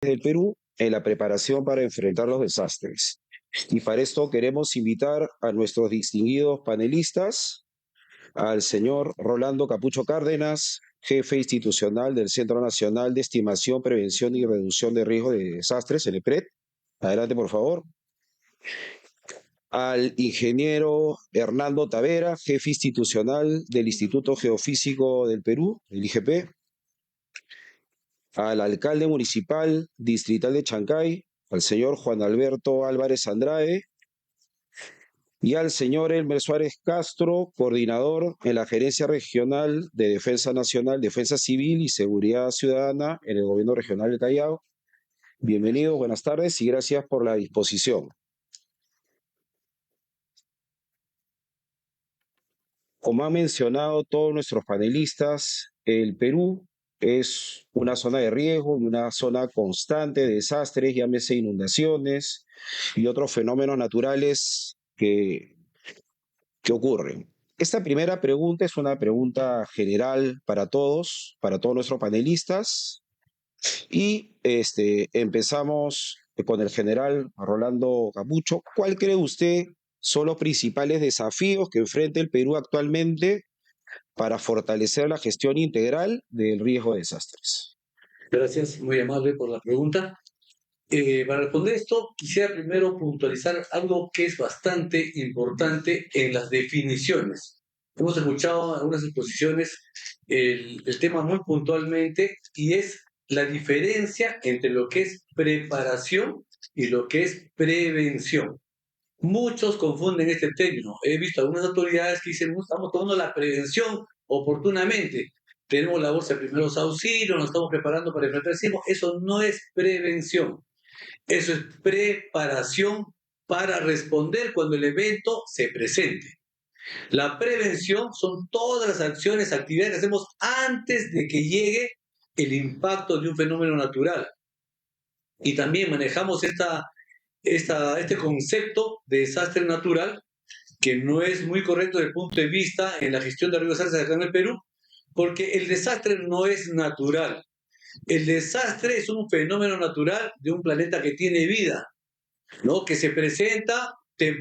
del Perú en la preparación para enfrentar los desastres. Y para esto queremos invitar a nuestros distinguidos panelistas, al señor Rolando Capucho Cárdenas, jefe institucional del Centro Nacional de Estimación, Prevención y Reducción de Riesgo de Desastres, el EPRED. Adelante, por favor. Al ingeniero Hernando Tavera, jefe institucional del Instituto Geofísico del Perú, el IGP. Al alcalde municipal distrital de Chancay, al señor Juan Alberto Álvarez Andrade, y al señor Elmer Suárez Castro, coordinador en la Gerencia Regional de Defensa Nacional, Defensa Civil y Seguridad Ciudadana en el Gobierno Regional del Callao. Bienvenidos, buenas tardes y gracias por la disposición. Como han mencionado todos nuestros panelistas, el Perú es una zona de riesgo, una zona constante de desastres, llámese inundaciones y otros fenómenos naturales que ocurren. Esta primera pregunta es una pregunta general para todos nuestros panelistas. Y empezamos con el general Rolando Capucho. ¿Cuál cree usted son los principales desafíos que enfrenta el Perú actualmente para fortalecer la gestión integral del riesgo de desastres? Gracias, muy amable por la pregunta. Para responder esto, quisiera primero puntualizar algo que es bastante importante en las definiciones. Hemos escuchado en algunas exposiciones el tema muy puntualmente y es la diferencia entre lo que es preparación y lo que es prevención. Muchos confunden este término. He visto algunas autoridades que dicen, "No, estamos tomando la prevención oportunamente. Tenemos la bolsa de primeros auxilios, nos estamos preparando para enfrentar el sismo". Eso no es prevención. Eso es preparación para responder cuando el evento se presente. La prevención son todas las acciones, actividades que hacemos antes de que llegue el impacto de un fenómeno natural. Y también manejamos este concepto de desastre natural, que no es muy correcto desde el punto de vista en la gestión de riesgos de desastres acá en el Perú, porque el desastre no es natural. El desastre es un fenómeno natural de un planeta que tiene vida, ¿no? Que se presenta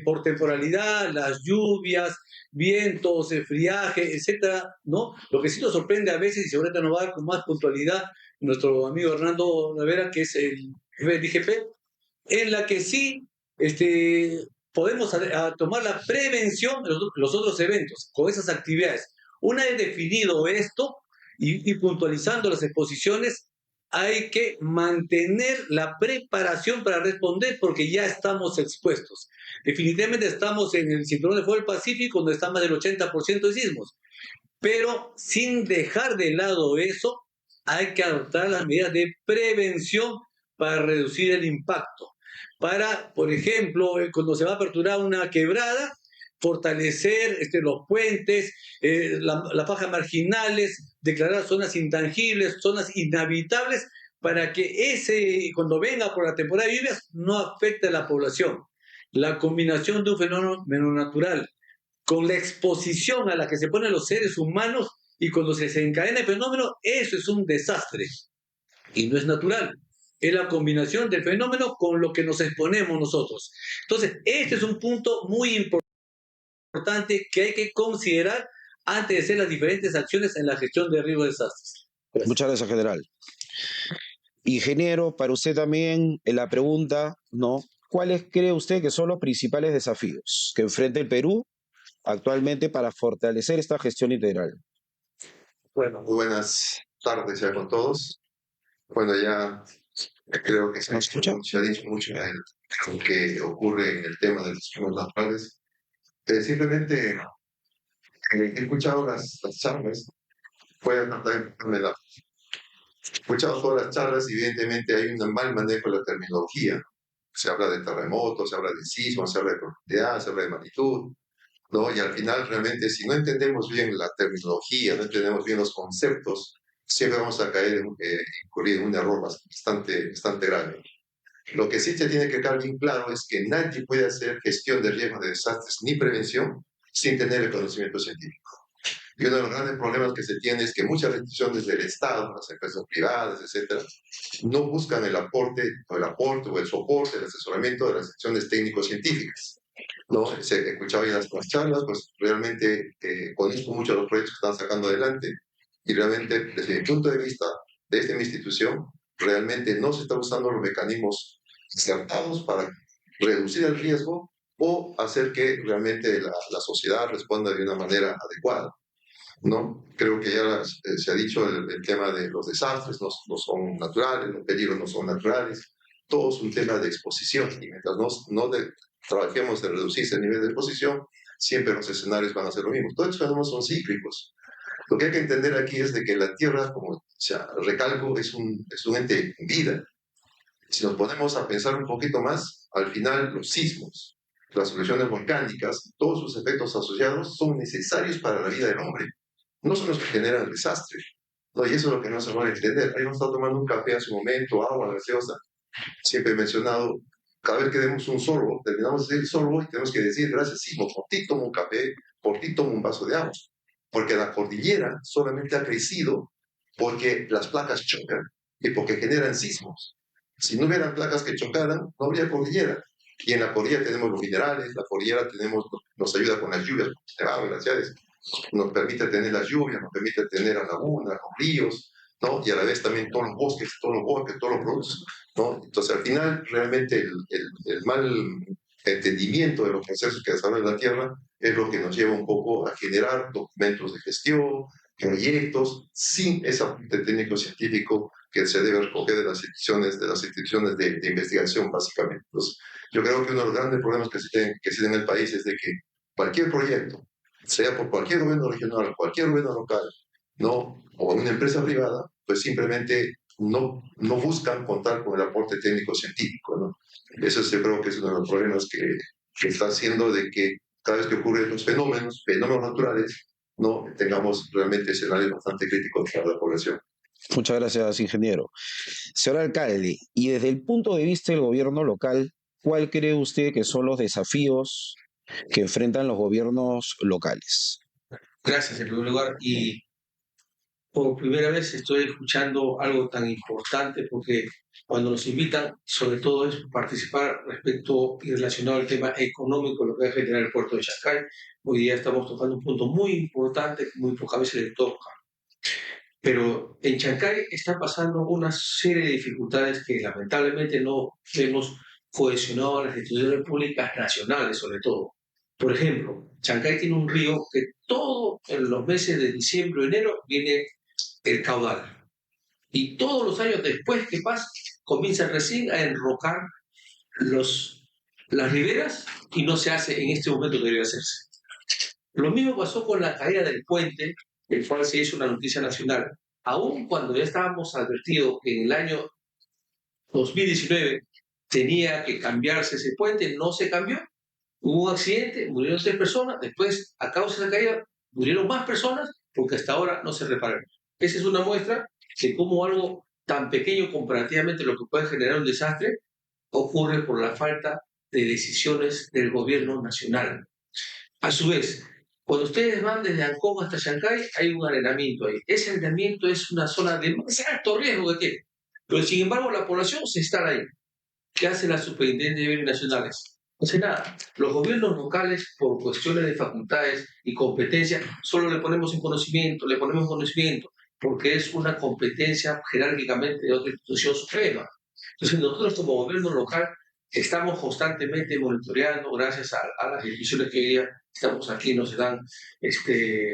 por temporalidad, las lluvias, vientos, el friaje, etcétera, ¿no? Lo que sí nos sorprende a veces, y seguramente nos va a dar con más puntualidad nuestro amigo Hernando Rivera, que es el jefe del IGP, en la que sí podemos tomar la prevención de los otros eventos con esas actividades. Una vez definido esto y puntualizando las exposiciones, hay que mantener la preparación para responder porque ya estamos expuestos. Definitivamente estamos en el cinturón de fuego del Pacífico, donde está más del 80% de sismos. Pero sin dejar de lado eso, hay que adoptar las medidas de prevención para reducir el impacto. Para, por ejemplo, cuando se va a aperturar una quebrada, fortalecer los puentes, las fajas marginales, declarar zonas intangibles, zonas inhabitables, para que cuando venga por la temporada de lluvias, no afecte a la población. La combinación de un fenómeno natural con la exposición a la que se ponen los seres humanos y cuando se desencadena el fenómeno, eso es un desastre y no es natural. Es la combinación del fenómeno con lo que nos exponemos nosotros. Entonces, este es un punto muy importante que hay que considerar antes de hacer las diferentes acciones en la gestión de riesgo de desastres. Gracias. Muchas gracias, general. Ingeniero, para usted también la pregunta, ¿no? ¿Cuáles cree usted que son los principales desafíos que enfrenta el Perú actualmente para fortalecer esta gestión integral? Bueno, muy buenas tardes ya con todos. Bueno, ya creo que se ha dicho mucho de lo que ocurre en el tema de los fenómenos naturales. Simplemente he escuchado las charlas, voy a tratar de he escuchado todas las charlas y evidentemente hay un mal manejo de la terminología. Se habla de terremotos, se habla de sismos, se habla de profundidad, se habla de magnitud, ¿no? Y al final realmente si no entendemos bien la terminología, no entendemos bien los conceptos, siempre vamos a caer incurrir en un error bastante grave. Lo que sí te tiene que quedar bien claro es que nadie puede hacer gestión de riesgos de desastres ni prevención sin tener el conocimiento científico. Y uno de los grandes problemas que se tiene es que muchas instituciones del Estado, las empresas privadas, etcétera, no buscan el aporte o el soporte, el asesoramiento de las secciones técnico-científicas. ¿No? Se escuchaba en las charlas, pues realmente conozco mucho los proyectos que están sacando adelante y realmente desde mi punto de vista, desde mi institución, realmente no se están usando los mecanismos acertados para reducir el riesgo o hacer que realmente la sociedad responda de una manera adecuada. ¿No? Creo que ya se ha dicho el tema de los desastres, no son naturales, los peligros no son naturales, todo es un tema de exposición y mientras trabajemos en reducirse el nivel de exposición, siempre los escenarios van a ser lo mismo. Todos estos fenómenos son cíclicos. Lo que hay que entender aquí es de que la Tierra, como ya recalco, es un ente en vida. Si nos ponemos a pensar un poquito más, al final los sismos, las erupciones volcánicas, todos sus efectos asociados son necesarios para la vida del hombre. No son los que generan el desastre. No, y eso es lo que no se puede entender. Ahí hemos estado tomando un café hace un momento, agua gaseosa. Siempre he mencionado, cada vez que demos un sorbo, terminamos de decir sorbo y tenemos que decir gracias, sí, por ti tomo un café, por ti tomo un vaso de agua. Porque la cordillera solamente ha crecido porque las placas chocan y porque generan sismos. Si no hubieran placas que chocaran, no habría cordillera. Y en la cordillera tenemos los minerales, la cordillera nos ayuda con las lluvias, glaciares, nos permite tener las lluvias, nos permite tener las lagunas, los ríos, ¿no? Y a la vez también todos los bosques, todos los productos, ¿no? Entonces, al final, realmente el mal entendimiento de los procesos que desarrolla la Tierra es lo que nos lleva un poco a generar documentos de gestión, proyectos, sin ese aporte técnico-científico que se debe recoger de las instituciones de investigación, básicamente. Entonces, yo creo que uno de los grandes problemas que se tienen en el país es de que cualquier proyecto, sea por cualquier gobierno regional, cualquier gobierno local, ¿no? O una empresa privada, pues simplemente no buscan contar con el aporte técnico-científico, ¿no? Eso yo creo que es uno de los problemas que está haciendo de que cada vez que ocurren los fenómenos naturales, no tengamos realmente escenarios bastante críticos para la población. Muchas gracias, ingeniero. Señor alcalde, y desde el punto de vista del gobierno local, ¿cuál cree usted que son los desafíos que enfrentan los gobiernos locales? Gracias, en primer lugar. Y por primera vez estoy escuchando algo tan importante porque cuando nos invitan, sobre todo es participar respecto y relacionado al tema económico, lo que va a generar el puerto de Chancay. Hoy día estamos tocando un punto muy importante que muy pocas veces le toca. Pero en Chancay está pasando una serie de dificultades que lamentablemente no hemos cohesionado a las instituciones públicas nacionales, sobre todo. Por ejemplo, Chancay tiene un río que todo en los meses de diciembre o enero viene el caudal. Y todos los años después que pasa, comienzan recién a enrocar las riberas y no se hace en este momento que debe hacerse. Lo mismo pasó con la caída del puente, el cual se hizo una noticia nacional. Aún cuando ya estábamos advertidos que en el año 2019 tenía que cambiarse ese puente, no se cambió. Hubo un accidente, murieron 3 personas, después a causa de la caída murieron más personas porque hasta ahora no se repararon. Esa es una muestra de cómo algo tan pequeño comparativamente lo que puede generar un desastre ocurre por la falta de decisiones del gobierno nacional. A su vez, cuando ustedes van desde Ancón hasta Chancay, hay un arenamiento ahí. Ese arenamiento es una zona de más alto riesgo que tiene. Pero sin embargo, la población se instala ahí. ¿Qué hace la Superintendencia de Bienes Nacionales? No hace nada. Los gobiernos locales, por cuestiones de facultades y competencia, solo le ponemos conocimiento, porque es una competencia jerárquicamente de otra institución suprema. Entonces, nosotros como gobierno local estamos constantemente monitoreando, gracias a las instituciones que ya estamos aquí, nos dan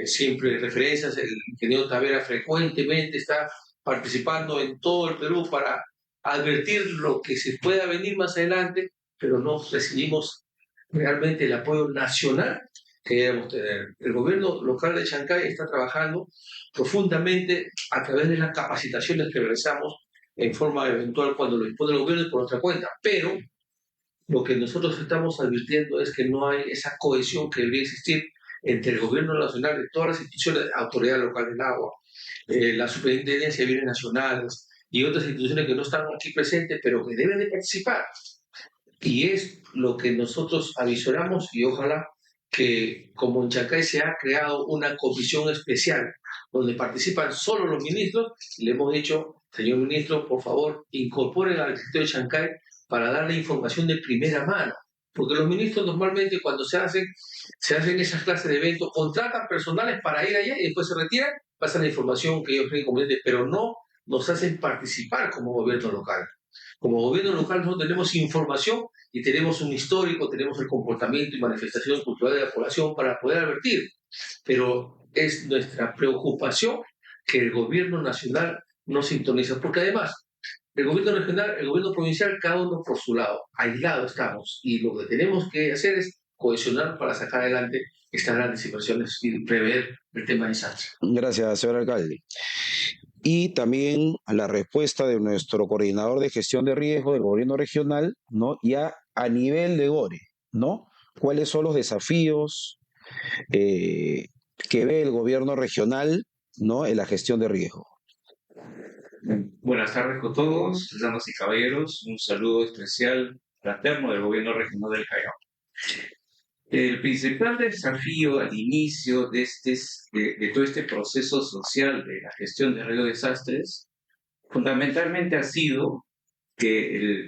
siempre referencias. El ingeniero Tavera frecuentemente está participando en todo el Perú para advertir lo que se pueda venir más adelante, pero no recibimos realmente el apoyo nacional que debemos tener. El gobierno local de Chancay está trabajando profundamente a través de las capacitaciones que realizamos en forma eventual cuando lo dispone el gobierno y por nuestra cuenta, pero lo que nosotros estamos advirtiendo es que no hay esa cohesión que debería existir entre el gobierno nacional de todas las instituciones, autoridad local del agua, la superintendencia de bienes nacionales y otras instituciones que no están aquí presentes, pero que deben de participar. Y es lo que nosotros avisoramos y ojalá que como en Chancay se ha creado una comisión especial donde participan solo los ministros, le hemos dicho, señor ministro, por favor, incorpore al distrito de Chancay para darle información de primera mano. Porque los ministros normalmente cuando se hacen esas clases de eventos, contratan personales para ir allá y después se retiran, pasan la información que ellos creen conveniente, pero no nos hacen participar como gobierno local. Como gobierno local no tenemos información y tenemos un histórico, tenemos el comportamiento y manifestación cultural de la población para poder advertir. Pero es nuestra preocupación que el gobierno nacional no sintoniza, porque además el gobierno regional, el gobierno provincial, cada uno por su lado, aislados estamos, y lo que tenemos que hacer es cohesionar para sacar adelante estas grandes inversiones y prever el tema de desastre. Gracias, señor alcalde. Y también a la respuesta de nuestro coordinador de gestión de riesgo del gobierno regional, ¿no? Ya a nivel de GORE, ¿no? ¿Cuáles son los desafíos que ve el gobierno regional, ¿no? En la gestión de riesgo? Buenas tardes con todos, damas y caballeros. Un saludo especial fraterno del gobierno regional del Callao. El principal desafío al inicio de todo este proceso social de la gestión de riesgos de desastres, fundamentalmente ha sido que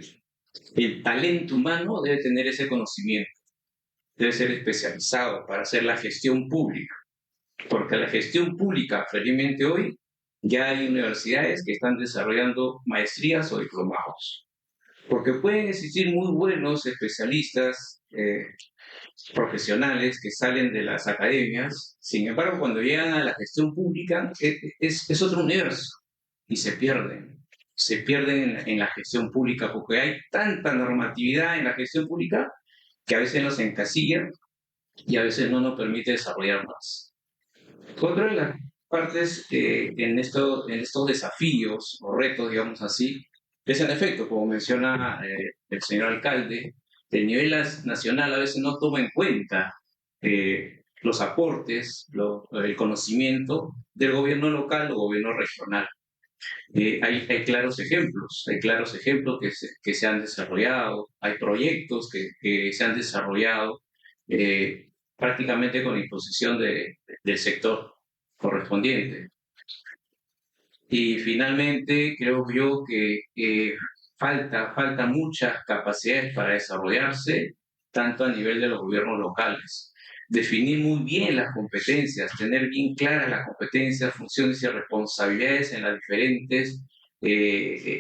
el talento humano debe tener ese conocimiento, debe ser especializado para hacer la gestión pública, porque la gestión pública, felizmente hoy, ya hay universidades que están desarrollando maestrías o diplomados, porque pueden existir muy buenos especialistas profesionales que salen de las academias, sin embargo, cuando llegan a la gestión pública es otro universo y se pierden en la gestión pública porque hay tanta normatividad en la gestión pública que a veces nos encasilla y a veces no nos permite desarrollar más. Otra de las partes en estos desafíos o retos, digamos así, es en efecto, como menciona el señor alcalde, el nivel nacional a veces no toma en cuenta los aportes, el conocimiento del gobierno local o gobierno regional. Hay claros ejemplos que se han desarrollado, hay proyectos que se han desarrollado prácticamente con imposición del sector correspondiente. Y finalmente creo yo que falta muchas capacidades para desarrollarse, tanto a nivel de los gobiernos locales. Definir muy bien las competencias, tener bien claras las competencias, funciones y responsabilidades en las diferentes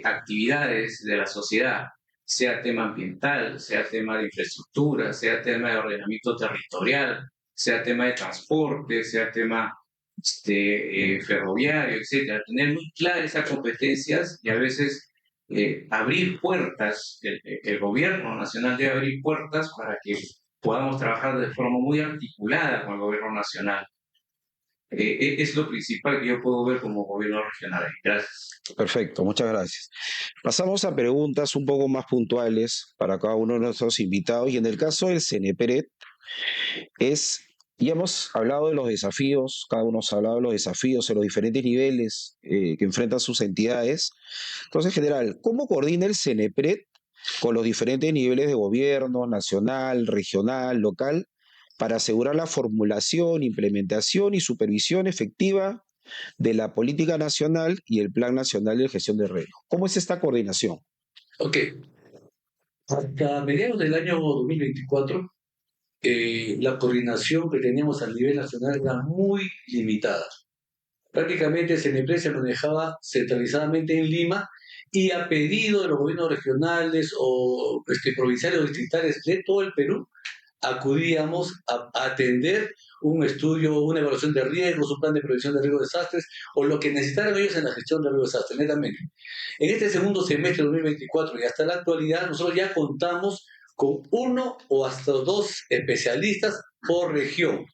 actividades de la sociedad, sea tema ambiental, sea tema de infraestructura, sea tema de ordenamiento territorial, sea tema de transporte, sea tema ferroviario, etc. Tener muy claras esas competencias y a veces abrir puertas, el gobierno nacional debe abrir puertas para que podamos trabajar de forma muy articulada con el gobierno nacional. Es lo principal que yo puedo ver como gobierno regional. Gracias. Perfecto, muchas gracias. Pasamos a preguntas un poco más puntuales para cada uno de nuestros invitados. Y en el caso del CNPRED, ya hemos hablado de los desafíos, cada uno ha hablado de los desafíos en los diferentes niveles que enfrentan sus entidades. Entonces, en general, ¿cómo coordina el CNPRED con los diferentes niveles de gobierno, nacional, regional, local, para asegurar la formulación, implementación y supervisión efectiva de la política nacional y el Plan Nacional de Gestión de Riesgo? ¿Cómo es esta coordinación? Ok. Hasta mediados del año 2024, la coordinación que teníamos a nivel nacional era muy limitada. Prácticamente el CNPRED se manejaba centralizadamente en Lima y a pedido de los gobiernos regionales o provinciales o distritales de todo el Perú, acudíamos a atender un estudio, una evaluación de riesgos, un plan de prevención de riesgos de desastres o lo que necesitaran ellos en la gestión de riesgos de desastres, netamente. En este segundo semestre de 2024 y hasta la actualidad, nosotros ya contamos con 1 o hasta 2 especialistas por región,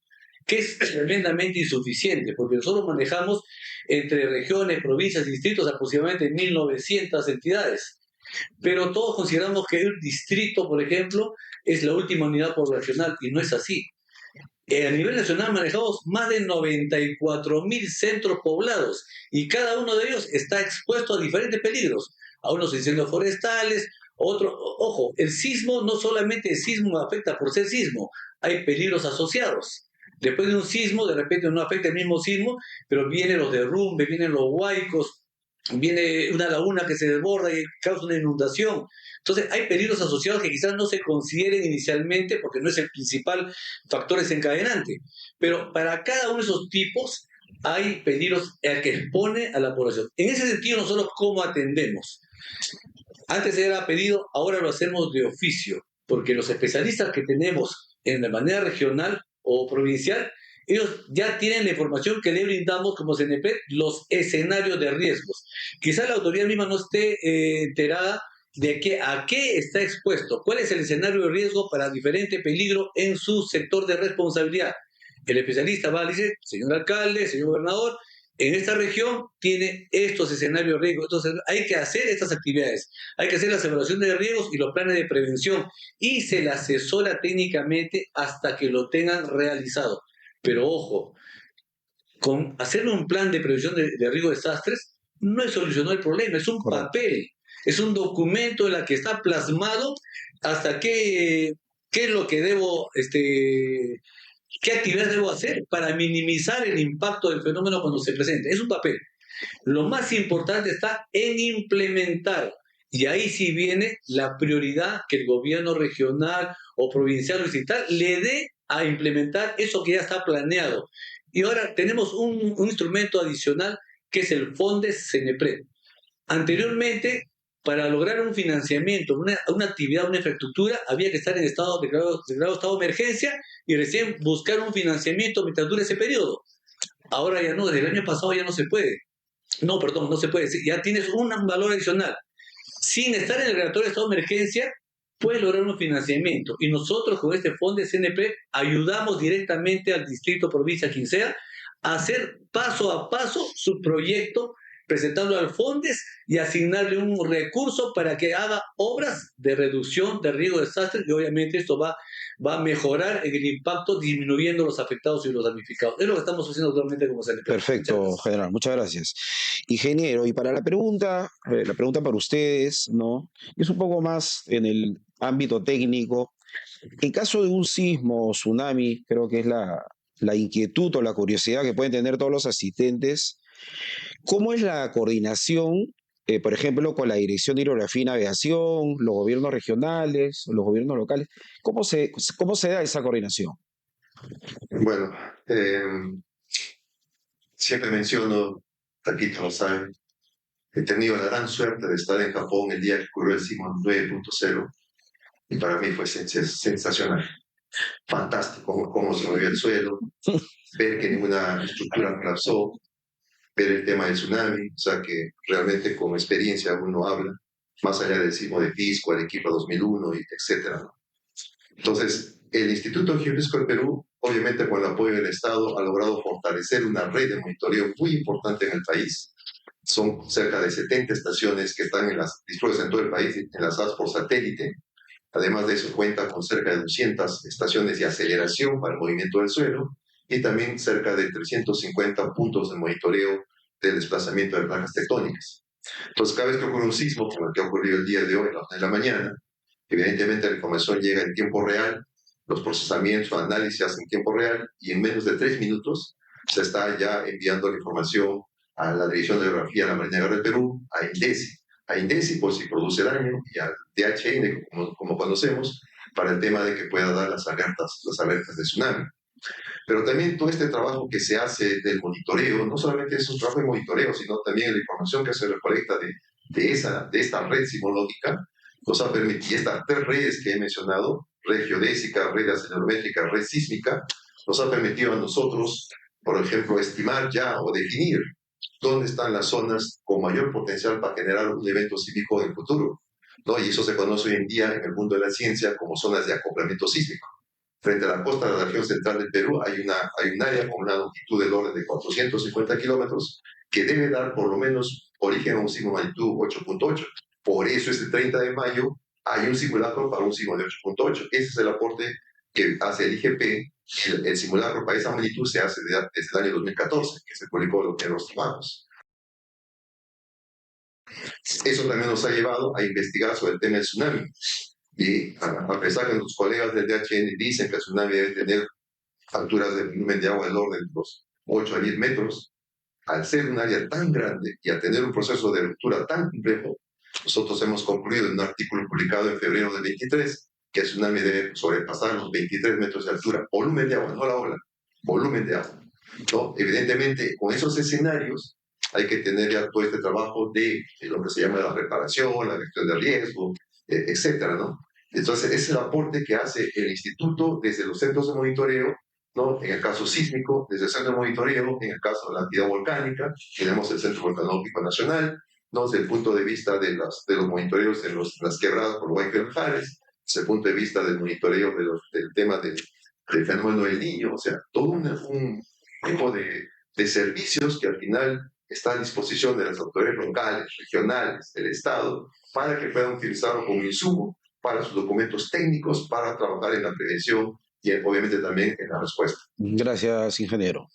que es tremendamente insuficiente, porque nosotros manejamos entre regiones, provincias y distritos aproximadamente 1.900 entidades. Pero todos consideramos que el distrito, por ejemplo, es la última unidad poblacional, y no es así. A nivel nacional manejamos más de 94.000 centros poblados, y cada uno de ellos está expuesto a diferentes peligros, a unos incendios forestales, Ojo, el sismo no solamente el sismo afecta por ser sismo, hay peligros asociados. Después de un sismo, de repente no afecta el mismo sismo, pero vienen los derrumbes, vienen los huaicos, viene una laguna que se desborda y causa una inundación. Entonces, hay peligros asociados que quizás no se consideren inicialmente porque no es el principal factor desencadenante. Pero para cada uno de esos tipos hay peligros al que expone a la población. En ese sentido, nosotros cómo atendemos. Antes era pedido, ahora lo hacemos de oficio, porque los especialistas que tenemos en la manera regional o provincial, ellos ya tienen la información que le brindamos como CNP, los escenarios de riesgos. Quizás la autoridad misma no esté enterada de a qué está expuesto, cuál es el escenario de riesgo para diferente peligro en su sector de responsabilidad. El especialista va a decir, señor alcalde, señor gobernador, en esta región tiene estos escenarios de riesgo. Entonces hay que hacer estas actividades, hay que hacer las evaluaciones de riesgos y los planes de prevención y se le asesora técnicamente hasta que lo tengan realizado. Pero ojo, con hacer un plan de prevención de riesgo de desastres no es solucionar el problema, es un Correcto. papel, es un documento en el que está plasmado hasta qué es lo que debo ¿qué actividades debo hacer para minimizar el impacto del fenómeno cuando se presente? Es un papel. Lo más importante está en implementar. Y ahí sí viene la prioridad que el gobierno regional o provincial o distrital le dé a implementar eso que ya está planeado. Y ahora tenemos un instrumento adicional que es el FONDES CENEPRED. Anteriormente, para lograr un financiamiento, una actividad, una infraestructura, había que estar en declarado estado de emergencia y recién buscar un financiamiento mientras dure ese periodo. Ahora ya no, desde el año pasado ya no se puede. No, perdón, no se puede. Ya tienes un valor adicional. Sin estar en el declaratorio de estado de emergencia, puedes lograr un financiamiento. Y nosotros con este fondo de CNP ayudamos directamente al distrito, provincia, quien sea, a hacer paso a paso su proyecto, presentándolo al FONDES y asignarle un recurso para que haga obras de reducción de riesgo de desastres, y obviamente esto va a mejorar en el impacto disminuyendo los afectados y los damnificados. Es lo que estamos haciendo actualmente como CNP. Perfecto, general, muchas gracias. Ingeniero, y para la pregunta para ustedes, ¿no? Es un poco más en el ámbito técnico. En caso de un sismo o tsunami, creo que es la inquietud o la curiosidad que pueden tener todos los asistentes. ¿Cómo es la coordinación, por ejemplo, con la Dirección de Hidrografía y Navegación, los gobiernos regionales, los gobiernos locales? ¿Cómo se da esa coordinación? Bueno, siempre menciono, Taquito lo sabe, he tenido la gran suerte de estar en Japón el día que ocurrió el sismo 9.0 y para mí fue sensacional, fantástico cómo se movió el suelo, ver que ninguna estructura colapsó, ver el tema del tsunami, o sea que realmente con experiencia uno habla, más allá del sismo de Pisco, Arequipa 2001, etcétera, ¿no? Entonces, el Instituto Geofísico del Perú, obviamente con el apoyo del Estado, ha logrado fortalecer una red de monitoreo muy importante en el país. Son cerca de 70 estaciones que están dispuestas en todo el país, enlazadas por satélite. Además de eso, cuenta con cerca de 200 estaciones de aceleración para el movimiento del suelo y también cerca de 350 puntos de monitoreo del desplazamiento de placas tectónicas. Entonces, cada vez que ocurre un sismo, como el que ha ocurrido el día de hoy, a las 9 de la mañana, evidentemente la información llega en tiempo real, los procesamientos o análisis en tiempo real y en menos de 3 minutos se está ya enviando la información a la Dirección de Hidrografía de la Marina del Perú, a INDECI por si produce daño y al DHN, como conocemos, para el tema de que pueda dar las alertas de tsunami. Pero también todo este trabajo que se hace del monitoreo, no solamente es un trabajo de monitoreo, sino también la información que se recolecta de esta red sismológica, nos ha permitido, y estas 3 redes que he mencionado, red geodésica, red acelerométrica, red sísmica, nos ha permitido a nosotros, por ejemplo, estimar ya o definir dónde están las zonas con mayor potencial para generar un evento sísmico en el futuro, ¿no? Y eso se conoce hoy en día en el mundo de la ciencia como zonas de acoplamiento sísmico. Frente a la costa de la región central del Perú hay un área con una longitud del orden de 450 kilómetros que debe dar por lo menos origen a un sismo de magnitud 8.8. Por eso este 30 de mayo hay un simulacro para un sismo de 8.8. Ese es el aporte que hace el IGP. El simulacro para esa magnitud se hace desde el año 2014, que se publicó los primeros trabajos. Eso también nos ha llevado a investigar sobre el tema del tsunami. Y a pesar que nuestros colegas del DHN dicen que el tsunami debe tener alturas de volumen de agua del orden de los 8 a 10 metros, al ser un área tan grande y al tener un proceso de ruptura tan complejo, nosotros hemos concluido en un artículo publicado en febrero del 23 que el tsunami debe sobrepasar los 23 metros de altura, volumen de agua, no la ola, volumen de agua. ¿No? Evidentemente, con esos escenarios hay que tener ya todo este trabajo de lo que se llama la reparación, la gestión de riesgo, etcétera, ¿no? Entonces, ese es el aporte que hace el instituto desde los centros de monitoreo, ¿no? En el caso sísmico, desde el centro de monitoreo, en el caso de la actividad volcánica, tenemos el Centro Volcanológico Nacional, ¿no? Desde el punto de vista de los monitoreos de las quebradas por Guayquil-Jares, desde el punto de vista del monitoreo del tema del fenómeno del Niño, o sea, todo un tipo de servicios que al final está a disposición de las autoridades locales, regionales, del Estado, para que puedan utilizarlo como insumo para sus documentos técnicos, para trabajar en la prevención y obviamente también en la respuesta. Gracias, ingeniero.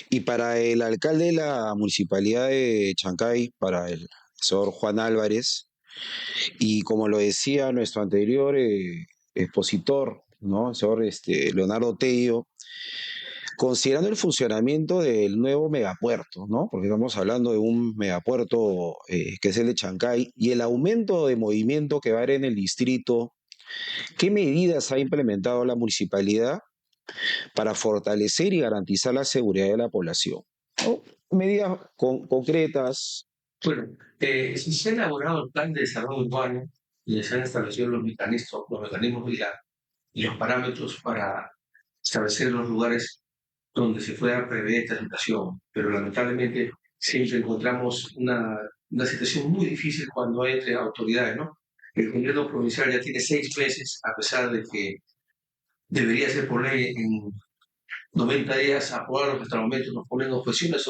Y para el alcalde de la municipalidad de Chancay, para el señor Juan Álvarez, y como lo decía nuestro anterior expositor, ¿no? El señor Leonardo Tello, considerando el funcionamiento del nuevo megapuerto, ¿no? Porque estamos hablando de un megapuerto que es el de Chancay, y el aumento de movimiento que va a haber en el distrito, ¿qué medidas ha implementado la municipalidad para fortalecer y garantizar la seguridad de la población? ¿No? Medidas concretas. Bueno, si se ha elaborado el plan de desarrollo urbano y se han establecido los mecanismos y los parámetros para establecer los lugares donde se pueda prever esta situación, pero lamentablemente siempre encontramos una situación muy difícil cuando hay entre autoridades, ¿no? El gobierno provincial ya tiene 6 meses, a pesar de que debería ser por ley en 90 días aprobarlo, que hasta el momento nos ponen objeciones,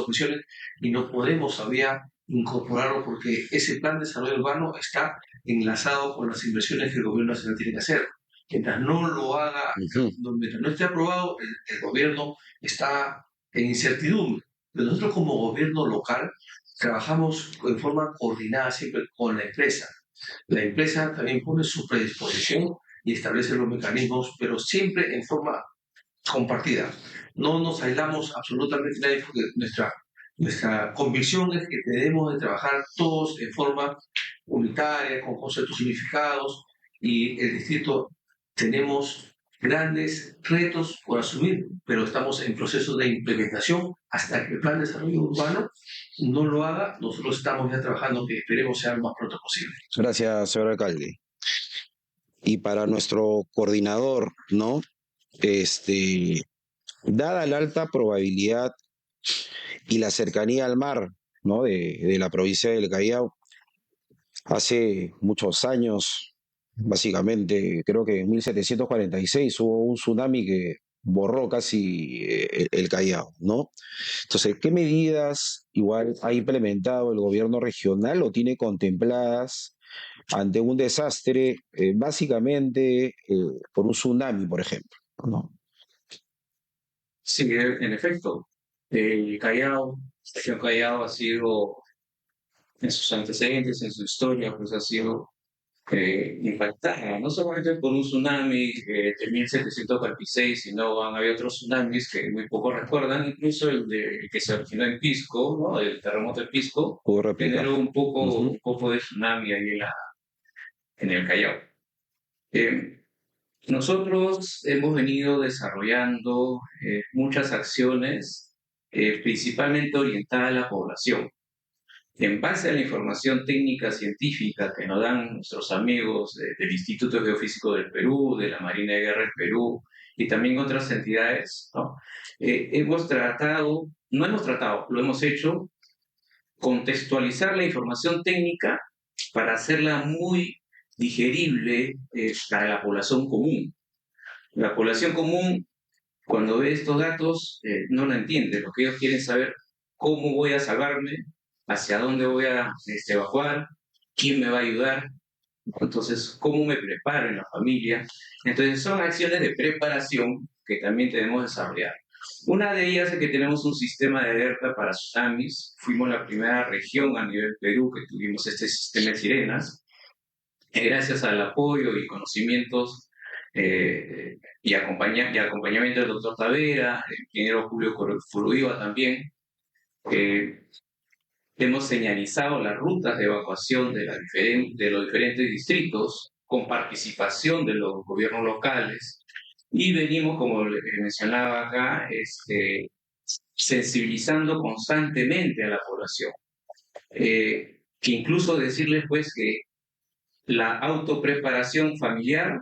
y no podemos todavía incorporarlo porque ese plan de desarrollo urbano está enlazado con las inversiones que el gobierno nacional tiene que hacer. Mientras no lo haga, mientras no esté aprobado, el gobierno está en incertidumbre. Pero nosotros como gobierno local trabajamos en forma coordinada siempre con la empresa. La empresa también pone su predisposición y establece los mecanismos, pero siempre en forma compartida. No nos aislamos absolutamente nadie porque nuestra convicción es que debemos de trabajar todos en forma unitaria, con conceptos unificados, y el distrito tenemos grandes retos por asumir, pero estamos en proceso de implementación hasta que el plan de desarrollo urbano no lo haga. Nosotros estamos ya trabajando, que esperemos sea lo más pronto posible. Gracias, señor alcalde. Y para nuestro coordinador, ¿no? Dada la alta probabilidad y la cercanía al mar, ¿no? de la provincia del Callao, hace muchos años, básicamente, creo que en 1746 hubo un tsunami que borró casi el Callao, ¿no? Entonces, ¿qué medidas igual ha implementado el gobierno regional o tiene contempladas ante un desastre, básicamente por un tsunami, por ejemplo, ¿no? Sí, en efecto, el Callao, la región Callao ha sido, en sus antecedentes, en su historia, pues ha sido impactada, no solamente por un tsunami de 1746, sino han habido otros tsunamis que muy pocos recuerdan, incluso el que se originó en Pisco, ¿no? El terremoto de Pisco, Puedo replicar. generó un poco de tsunami ahí en el Callao. Nosotros hemos venido desarrollando muchas acciones, principalmente orientadas a la población. En base a la información técnica científica que nos dan nuestros amigos del Instituto Geofísico del Perú, de la Marina de Guerra del Perú y también otras entidades, ¿no? Lo hemos hecho, contextualizar la información técnica para hacerla muy digerible para la población común. La población común, cuando ve estos datos, no lo entiende. Lo que ellos quieren saber, cómo voy a salvarme, hacia dónde voy a evacuar, quién me va a ayudar, entonces cómo me preparo en la familia. Entonces son acciones de preparación que también debemos desarrollar. Una de ellas es que tenemos un sistema de alerta para tsunamis. Fuimos la primera región a nivel Perú que tuvimos este sistema de sirenas. Gracias al apoyo y conocimientos y acompañamiento del doctor Tavera, el ingeniero Julio Furuiva también, hemos señalizado las rutas de evacuación de los diferentes distritos con participación de los gobiernos locales y venimos, como mencionaba acá, sensibilizando constantemente a la población. Que incluso decirles pues que la autopreparación familiar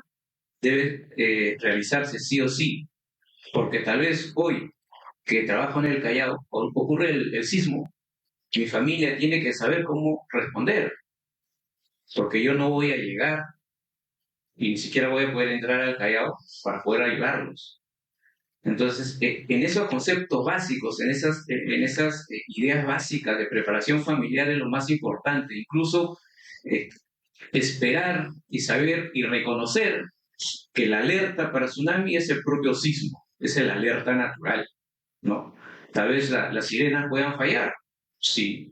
debe realizarse sí o sí, porque tal vez hoy que trabajo en el Callao ocurre el sismo, mi familia tiene que saber cómo responder, porque yo no voy a llegar y ni siquiera voy a poder entrar al Callao para poder ayudarlos. Entonces, en esos conceptos básicos, en esas ideas básicas de preparación familiar es lo más importante. Incluso esperar y saber y reconocer que la alerta para tsunami es el propio sismo, es la alerta natural, ¿no? Tal vez las sirenas puedan fallar, sí,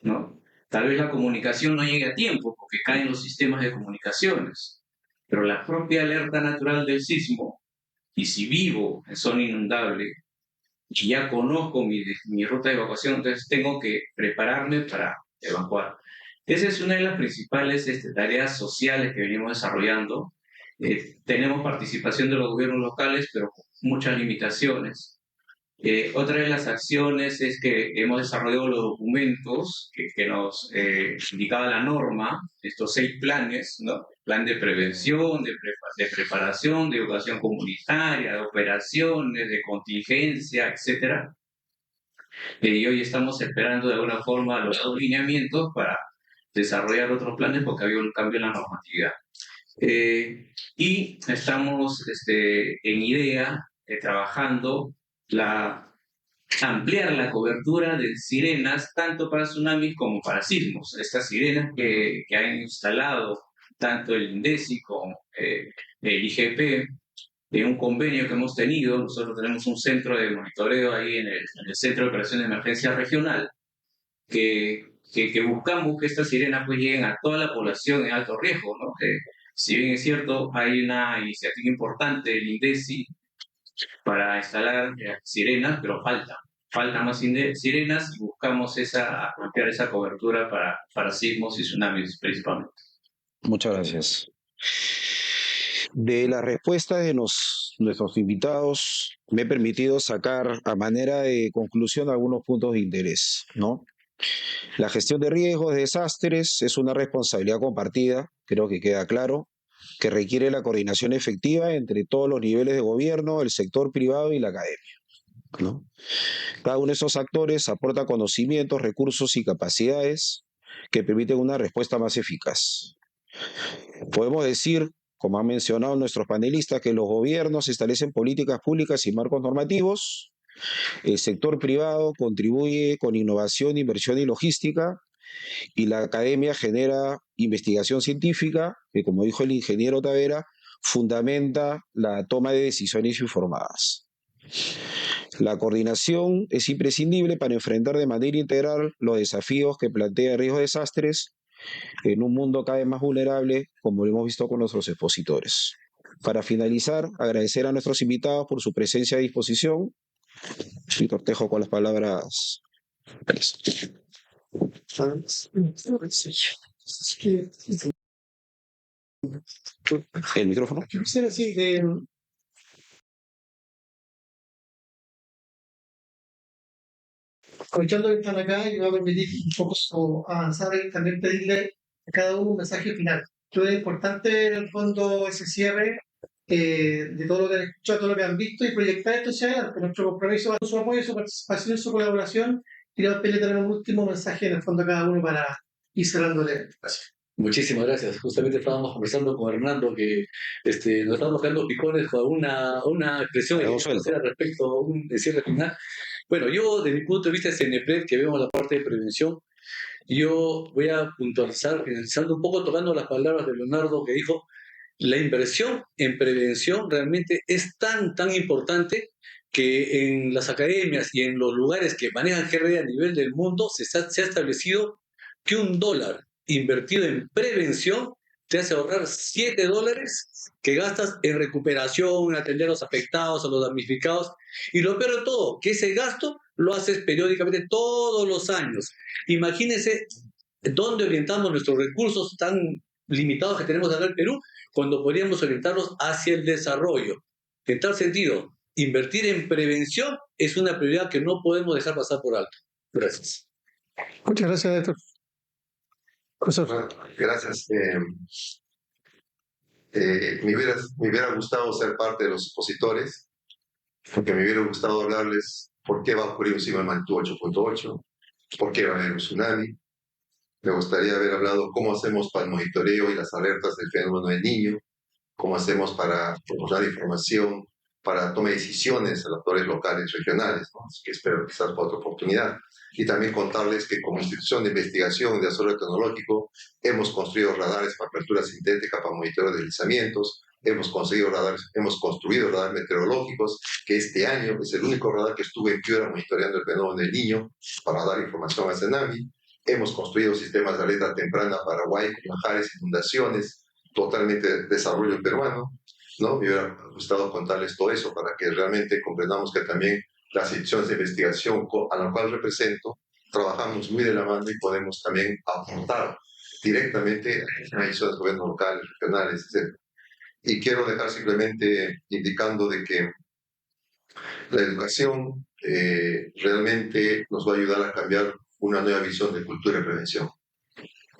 ¿no? Tal vez la comunicación no llegue a tiempo porque caen los sistemas de comunicaciones, pero la propia alerta natural del sismo, y si vivo en zona inundable y ya conozco mi ruta de evacuación, entonces tengo que prepararme para evacuar. Esa es una de las principales tareas sociales que venimos desarrollando. Tenemos participación de los gobiernos locales, pero con muchas limitaciones. Otra de las acciones es que hemos desarrollado los documentos que nos indicaba la norma, estos 6 planes, ¿no? Plan de prevención, de preparación, de educación comunitaria, de operaciones, de contingencia, etc. Y hoy estamos esperando de alguna forma los lineamientos para desarrollar otros planes porque había un cambio en la normatividad. Y estamos en idea trabajando ampliar la cobertura de sirenas tanto para tsunamis como para sismos. Estas sirenas que han instalado tanto el INDECI como el IGP, en un convenio que hemos tenido. Nosotros tenemos un centro de monitoreo ahí en el Centro de Operaciones de Emergencia Regional, que buscamos que estas sirenas pues lleguen a toda la población en alto riesgo, ¿no? Si bien es cierto, hay una iniciativa importante del INDECI para instalar sirenas, pero faltan más sirenas y buscamos ampliar esa cobertura para sismos y tsunamis principalmente. Muchas gracias. De la respuesta de nuestros invitados, me he permitido sacar a manera de conclusión algunos puntos de interés, ¿no? La gestión de riesgos, de desastres, es una responsabilidad compartida, creo que queda claro, que requiere la coordinación efectiva entre todos los niveles de gobierno, el sector privado y la academia, ¿no? Cada uno de esos actores aporta conocimientos, recursos y capacidades que permiten una respuesta más eficaz. Podemos decir, como han mencionado nuestros panelistas, que los gobiernos establecen políticas públicas y marcos normativos. El sector privado contribuye con innovación, inversión y logística, y la academia genera investigación científica, que como dijo el ingeniero Tavera, fundamenta la toma de decisiones informadas. La coordinación es imprescindible para enfrentar de manera integral los desafíos que plantea el riesgo de desastres en un mundo cada vez más vulnerable, como lo hemos visto con nuestros expositores. Para finalizar, agradecer a nuestros invitados por su presencia a disposición. Y cortejo con las palabras. ¿El micrófono? Sí, aprovechando que están acá, y me va a permitir un poco avanzar y también pedirle a cada uno un mensaje final. Creo que es importante en el fondo ese cierre de todo lo que han escuchado, todo lo que han visto y proyectar esto hacia adelante. Nuestro compromiso, su apoyo, su participación y su colaboración. Y le voy a tener un último mensaje en el fondo a cada uno para ir cerrando la presentación. Muchísimas gracias. Justamente estábamos conversando con Hernando que nos estábamos quedando picones con una expresión que hacer respecto a un cierre final. Bueno, yo desde mi punto de vista de CNPRED, que vemos la parte de prevención, yo voy a puntualizar, finalizando un poco, tocando las palabras de Leonardo que dijo, la inversión en prevención realmente es tan importante que en las academias y en los lugares que manejan GRD a nivel del mundo se ha establecido que $1 invertido en prevención te hace ahorrar $7 que gastas en recuperación, en atender a los afectados, a los damnificados. Y lo peor de todo, que ese gasto lo haces periódicamente todos los años. Imagínense dónde orientamos nuestros recursos tan limitados que tenemos acá en el Perú, cuando podríamos orientarlos hacia el desarrollo. En tal sentido, invertir en prevención es una prioridad que no podemos dejar pasar por alto. Gracias. Muchas gracias, doctor. Profesor. Gracias. Me hubiera gustado ser parte de los expositores, porque me hubiera gustado hablarles por qué va a ocurrir un sismo de magnitud 8.8, por qué va a haber un tsunami. Me gustaría haber hablado cómo hacemos para el monitoreo y las alertas del fenómeno del Niño, cómo hacemos para proporcionar información, para tomar decisiones a los actores locales, regionales, ¿no? Así que espero quizás para otra oportunidad. Y también contarles que como institución de investigación y de desarrollo tecnológico hemos construido radares para apertura sintética para monitoreo de deslizamientos, hemos construido radares meteorológicos, que este año es el único radar que estuvo en Piura monitoreando el fenómeno del Niño para dar información a tsunami. Hemos construido sistemas de alerta temprana para Huayco, manjares, inundaciones, totalmente desarrollo peruano, ¿no? Me hubiera gustado contarles todo eso para que realmente comprendamos que también las instituciones de investigación a la cual represento trabajamos muy de la mano y podemos también aportar directamente a las instituciones de gobiernos locales, regionales, etc. Y quiero dejar simplemente indicando de que la educación realmente nos va a ayudar a cambiar una nueva visión de cultura y prevención.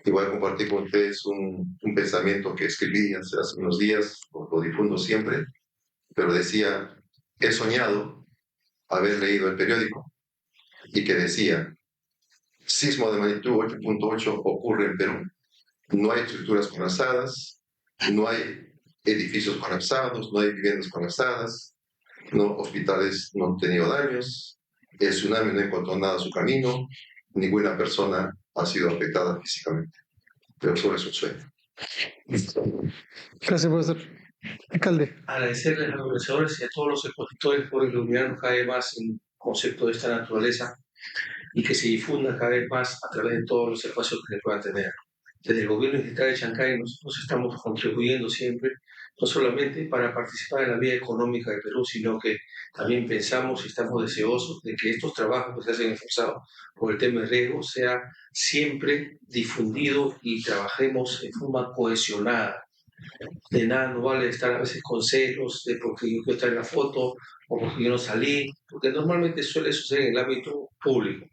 Y voy a compartir con ustedes un pensamiento que escribí hace unos días, lo difundo siempre, pero decía, he soñado haber leído el periódico y que decía, sismo de magnitud 8.8 ocurre en Perú. No hay estructuras colapsadas, no hay edificios colapsados, no hay viviendas colapsadas, no, hospitales no han tenido daños, el tsunami no encontró nada a su camino, ninguna persona ha sido afectada físicamente. Pero solo es un sueño. Gracias, profesor. Alcalde. Agradecerles a los profesores y a todos los expositores por iluminarnos cada vez más en conceptos de esta naturaleza y que se difunda cada vez más a través de todos los espacios que se puedan tener. Desde el gobierno distrital de Chancay nosotros estamos contribuyendo siempre, no solamente para participar en la vida económica de Perú, sino que también pensamos y estamos deseosos de que estos trabajos que se hacen esforzados por el tema de riesgo sea siempre difundido y trabajemos en forma cohesionada. De nada no vale estar a veces con celos de porque yo quiero estar en la foto o porque yo no salí, porque normalmente suele suceder en el ámbito público.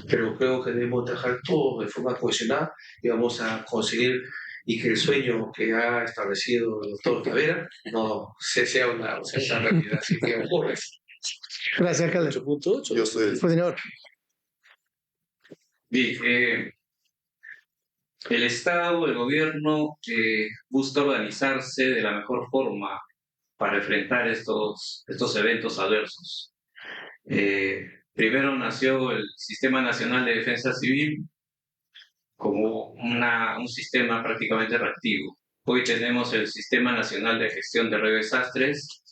Pero creo que debemos trabajar todos de forma cohesionada y vamos a conseguir y que el sueño que ha establecido el doctor Tavera no sea una realidad, así que ocurre. Gracias, alcalde. 8.8. Yo soy el Señor. Bien, el Estado, el gobierno, busca organizarse de la mejor forma para enfrentar estos eventos adversos. Primero nació el Sistema Nacional de Defensa Civil como un sistema prácticamente reactivo. Hoy tenemos el Sistema Nacional de Gestión de Riesgos y Desastres,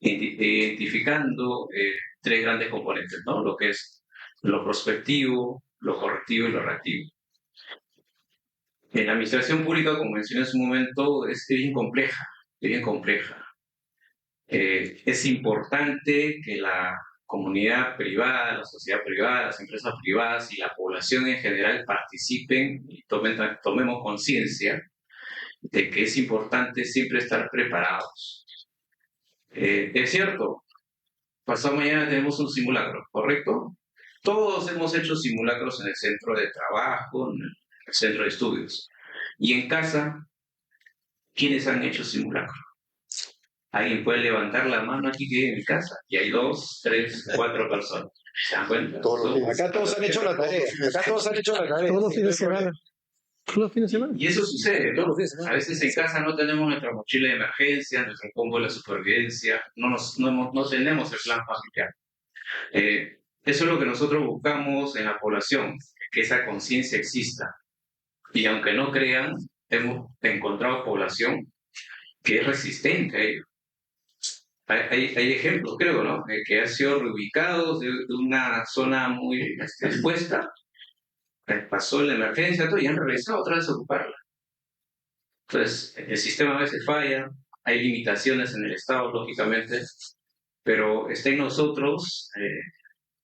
identificando tres grandes componentes, ¿no? Lo que es lo prospectivo, lo correctivo y lo reactivo. En la administración pública, como mencioné en su momento, es bien compleja, bien compleja. Es importante que la comunidad privada, la sociedad privada, las empresas privadas y la población en general participen y tomemos conciencia de que es importante siempre estar preparados. Es cierto, pasado mañana tenemos un simulacro, ¿correcto? Todos hemos hecho simulacros en el centro de trabajo, en el centro de estudios. Y en casa, ¿quiénes han hecho simulacro? Alguien puede levantar la mano aquí que en mi casa y hay 2, 3, 4 personas. ¿Se dan cuenta? Acá todos han hecho la tarea. Acá todos han hecho la tarea. Todos los fines de semana. Todos los fines de semana. Y eso sucede, ¿no? Todos los fines de semana. A veces en casa no tenemos nuestra mochila de emergencia, nuestro combo de la supervivencia, no tenemos el plan familiar. Eso es lo que nosotros buscamos en la población, que esa conciencia exista. Y aunque no crean, hemos encontrado población que es resistente a ello. Hay ejemplos, creo, ¿no? Que han sido reubicados de una zona muy expuesta, pasó la emergencia todo, y han regresado otra vez a ocuparla. Entonces, el sistema a veces falla, hay limitaciones en el Estado, lógicamente, pero está en nosotros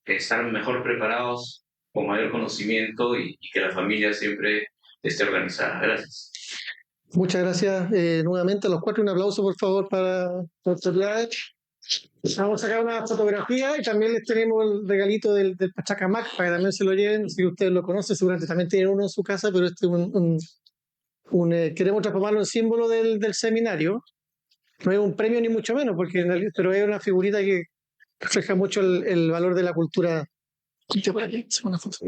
estar mejor preparados, con mayor conocimiento y que la familia siempre esté organizada. Gracias. Muchas gracias nuevamente a los cuatro. Un aplauso, por favor, para las autoridades. Vamos a sacar una fotografía y también les tenemos el regalito del Pachacamac para que también se lo lleven. Si ustedes lo conocen, seguramente también tienen uno en su casa, pero este es queremos transformarlo en símbolo del seminario. No es un premio ni mucho menos, pero es una figurita que refleja mucho el valor de la cultura. Por aquí, una foto.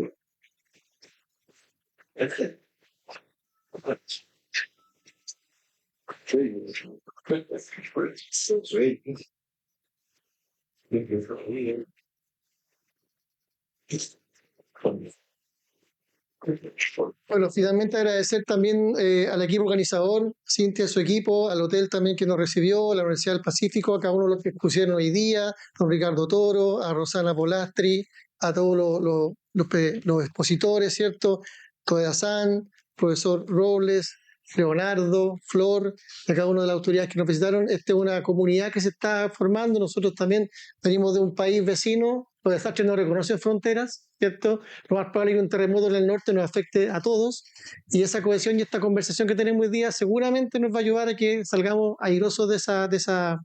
Bueno, finalmente agradecer también al equipo organizador, Cintia, su equipo, al hotel también que nos recibió, a la Universidad del Pacífico, a cada uno de los que expusieron hoy día, a don Ricardo Toro, a Rosana Polastri, a todos los expositores, ¿cierto? Coedazán, profesor Robles, Leonardo, Flor, a cada una de las autoridades que nos visitaron. Esta es una comunidad que se está formando. Nosotros también venimos de un país vecino. Los desastres no reconocen fronteras, ¿cierto? Lo más probable es que un terremoto en el norte nos afecte a todos. Y esa cohesión y esta conversación que tenemos hoy día seguramente nos va a ayudar a que salgamos airosos de esa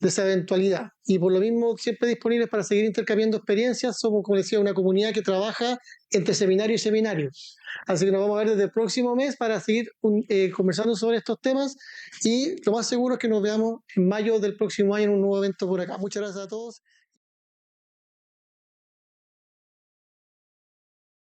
eventualidad. Y por lo mismo, siempre disponibles para seguir intercambiando experiencias. Somos, como decía, una comunidad que trabaja entre seminario y seminario. Así que nos vamos a ver desde el próximo mes para seguir conversando sobre estos temas y lo más seguro es que nos veamos en mayo del próximo año en un nuevo evento por acá. Muchas gracias a todos.